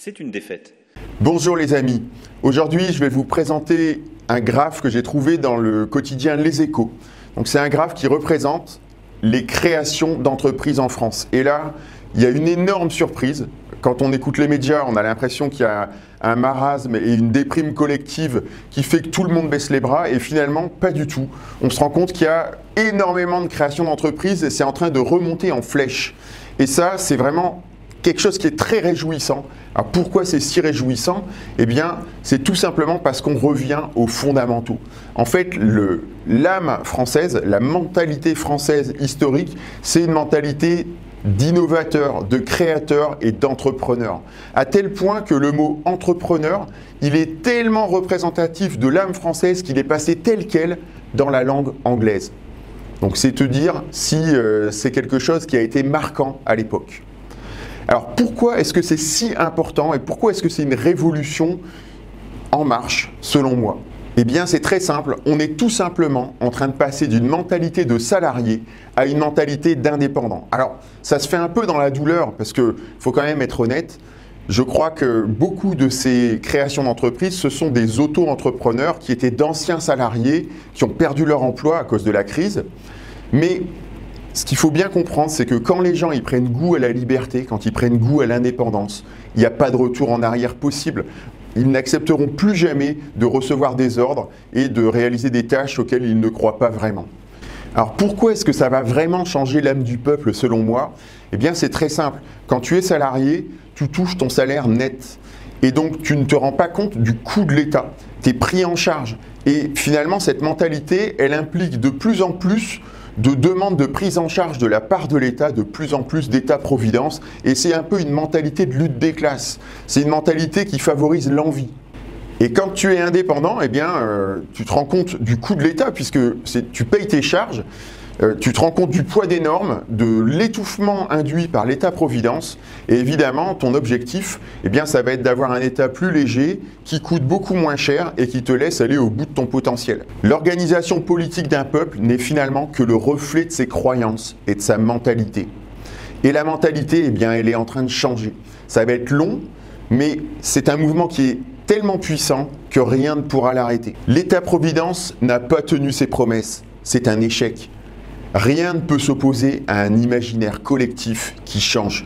c'est une défaite. Bonjour les amis, aujourd'hui je vais vous présenter un graphe que j'ai trouvé dans le quotidien Les Échos. Donc c'est un graphe qui représente les créations d'entreprises en France. Et là, il y a une énorme surprise. Quand on écoute les médias, on a l'impression qu'il y a un marasme et une déprime collective qui fait que tout le monde baisse les bras et finalement, pas du tout. On se rend compte qu'il y a énormément de créations d'entreprises et c'est en train de remonter en flèche. Et ça, c'est vraiment quelque chose qui est très réjouissant. Alors pourquoi c'est si réjouissant? Eh bien, c'est tout simplement parce qu'on revient aux fondamentaux. En fait, l'âme française, la mentalité française historique, c'est une mentalité d'innovateur, de créateur et d'entrepreneur. À tel point que le mot entrepreneur, il est tellement représentatif de l'âme française qu'il est passé tel quel dans la langue anglaise. Donc c'est te dire si c'est quelque chose qui a été marquant à l'époque. Alors pourquoi est-ce que c'est si important et pourquoi est-ce que c'est une révolution en marche selon moi? Eh bien c'est très simple, on est tout simplement en train de passer d'une mentalité de salarié à une mentalité d'indépendant. Alors ça se fait un peu dans la douleur parce qu'il faut quand même être honnête, je crois que beaucoup de ces créations d'entreprises, ce sont des auto-entrepreneurs qui étaient d'anciens salariés qui ont perdu leur emploi à cause de la crise. Mais ce qu'il faut bien comprendre, c'est que quand les gens ils prennent goût à la liberté, quand ils prennent goût à l'indépendance, il n'y a pas de retour en arrière possible. Ils n'accepteront plus jamais de recevoir des ordres et de réaliser des tâches auxquelles ils ne croient pas vraiment. Alors pourquoi est-ce que ça va vraiment changer l'âme du peuple selon moi? Eh bien c'est très simple. Quand tu es salarié, tu touches ton salaire net. Et donc tu ne te rends pas compte du coût de l'État. Tu es pris en charge. Et finalement cette mentalité, elle implique de plus en plus de demandes de prise en charge de la part de l'État, de plus en plus d'État-providence. Et c'est un peu une mentalité de lutte des classes. C'est une mentalité qui favorise l'envie. Et quand tu es indépendant, eh bien, tu te rends compte du coût de l'État puisque tu payes tes charges. Tu te rends compte du poids des normes, de l'étouffement induit par l'État-providence. Et évidemment, ton objectif, eh bien, ça va être d'avoir un État plus léger, qui coûte beaucoup moins cher et qui te laisse aller au bout de ton potentiel. L'organisation politique d'un peuple n'est finalement que le reflet de ses croyances et de sa mentalité. Et la mentalité, eh bien, elle est en train de changer. Ça va être long, mais c'est un mouvement qui est tellement puissant que rien ne pourra l'arrêter. L'État-providence n'a pas tenu ses promesses. C'est un échec. Rien ne peut s'opposer à un imaginaire collectif qui change.